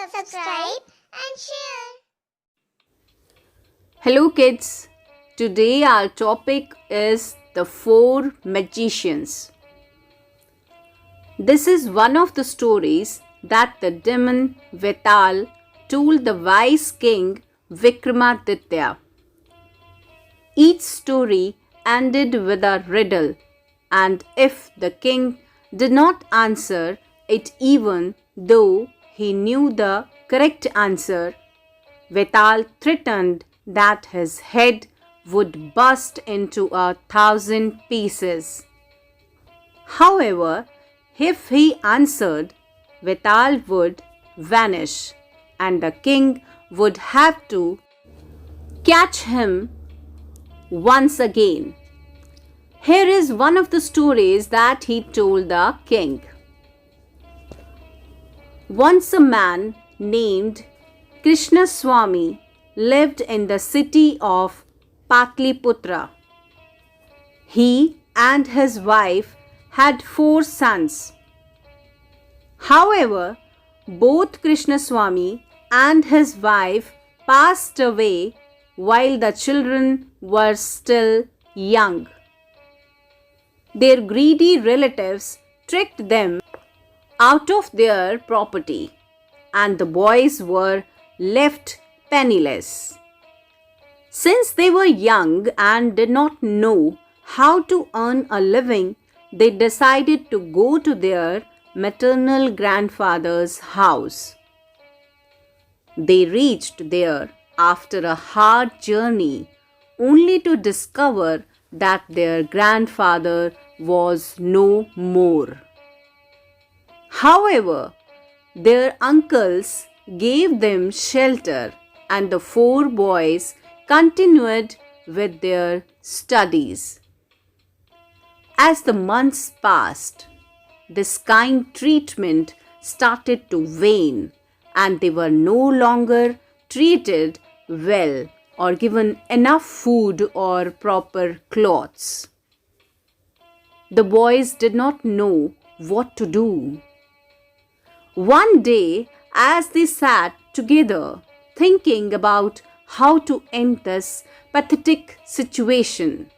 subscribe and share. Hello kids, today our topic is the four magicians. This is one of the stories that the demon Betaal told the wise king Vikramaditya. Each story ended with a riddle, and if the king did not answer it even though he knew the correct answer, Betaal threatened that his head would burst into 1,000 pieces. However, if he answered, Betaal would vanish and the king would have to catch him once again. Here is one of the stories that he told the king. Once a man named Krishna Swami lived in the city of Patliputra. He and his wife had 4 sons. However, both Krishna Swami and his wife passed away while the children were still young. Their greedy relatives tricked them out of their property, and the boys were left penniless. Since they were young and did not know how to earn a living, they decided to go to their maternal grandfather's house. They reached there after a hard journey, only to discover that their grandfather was no more. However, their uncles gave them shelter, and the 4 boys continued with their studies. As the months passed, this kind treatment started to wane, and they were no longer treated well or given enough food or proper clothes. The boys did not know what to do. One day, as they sat together thinking about how to end this pathetic situation,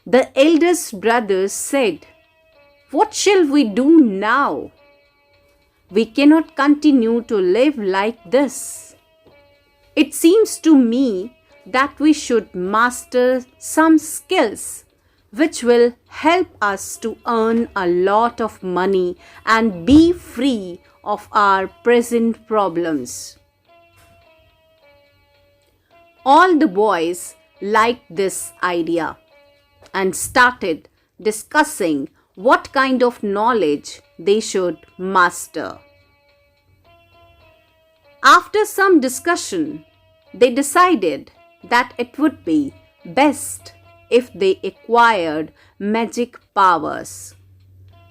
the eldest brother said, "What shall we do now? We cannot continue to live like this. It seems to me that we should master some skills which will help us to earn a lot of money and be free of our present problems." All the boys liked this idea and started discussing what kind of knowledge they should master. After some discussion, they decided that it would be best if they acquired magic powers,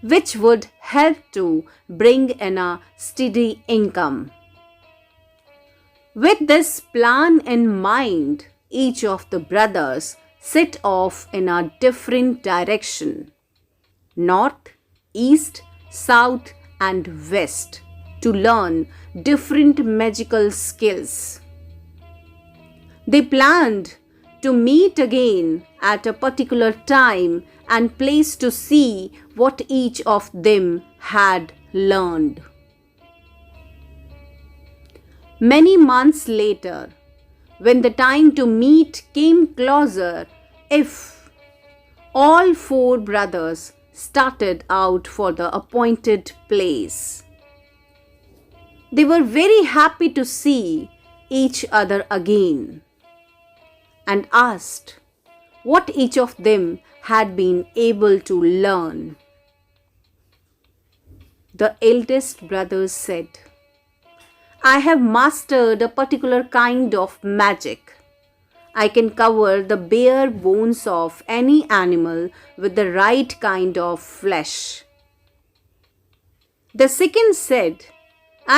which would help to bring in a steady income. With this plan in mind, each of the brothers set off in a different direction, north, east, south, and west, to learn different magical skills. They planned to meet again at a particular time and place to see what each of them had learned. Many months later, when the time to meet came closer, all 4 brothers started out for the appointed place. They were very happy to see each other again and asked what each of them had been able to learn. The eldest brother said, "I have mastered a particular kind of magic. I can cover the bare bones of any animal with the right kind of flesh." The second said,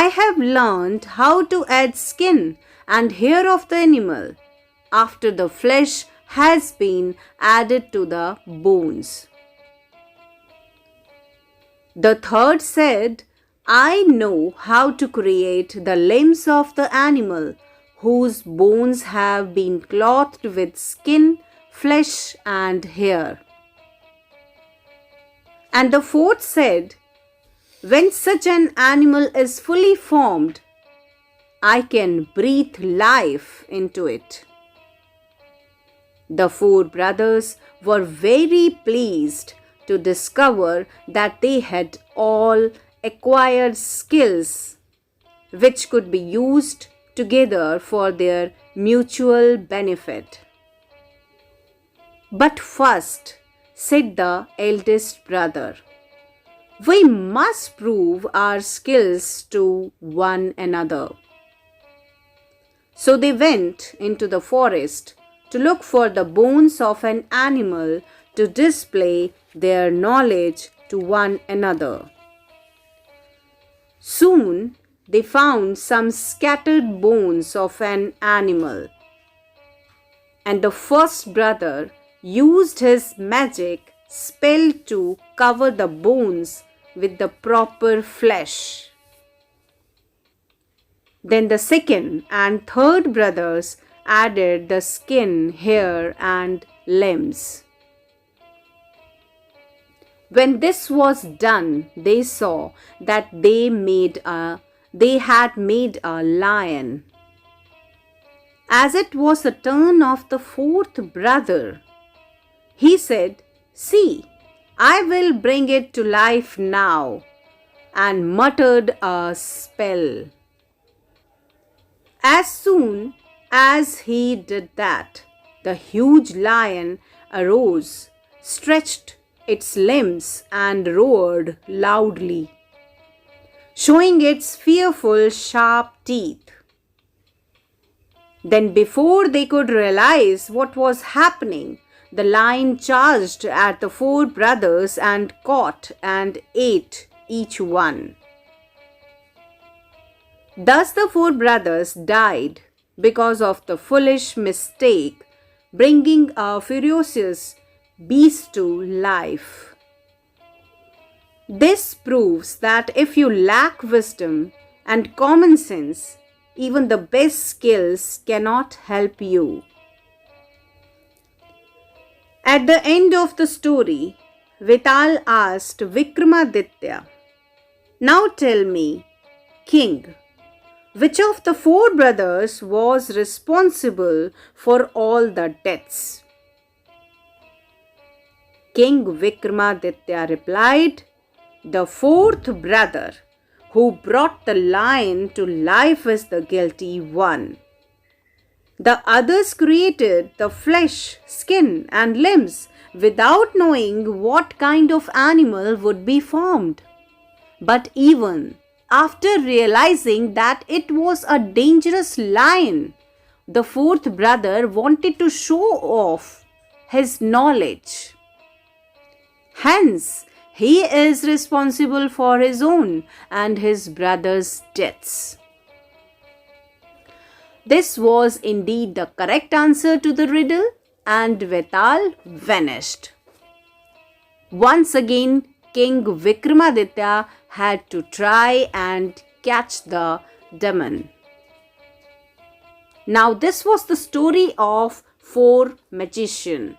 "I have learned how to add skin and hair of the animal after the flesh has been added to the bones." The third said, I know how to create the limbs of the animal whose bones have been clothed with skin, flesh, and hair. And the fourth said, when such an animal is fully formed, I can breathe life into it. The four brothers were very pleased to discover that they had all acquired skills which could be used together for their mutual benefit. But first, said the eldest brother, we must prove our skills to one another. So they went into the forest to look for the bones of an animal to display their knowledge to one another. Soon they found some scattered bones of an animal, and the first brother used his magic spell to cover the bones with the proper flesh. Then the second and third brothers added the skin, hair, and limbs. When this was done, they saw that they had made a lion. As it was the turn of the fourth brother, he said, see, I will bring it to life now, and muttered a spell. As soon as he did that, the huge lion arose, stretched its limbs, and roared loudly, showing its fearful sharp teeth. Then, before they could realize what was happening, the lion charged at the four brothers and caught and ate each one. Thus the four brothers died because of the foolish mistake, bringing a ferocious beast to life. This proves that if you lack wisdom and common sense, even the best skills cannot help you. At the end of the story, Betaal asked Vikramaditya, now tell me, king, which of the four brothers was responsible for all the deaths? King Vikramaditya replied, the fourth brother who brought the lion to life is the guilty one. The others created the flesh, skin, and limbs without knowing what kind of animal would be formed. But even after realizing that it was a dangerous lion, the fourth brother wanted to show off his knowledge. Hence, he is responsible for his own and his brother's deaths. This was indeed the correct answer to the riddle, and Betaal vanished. Once again, King Vikramaditya had to try and catch the demon. Now, this was the story of four magicians.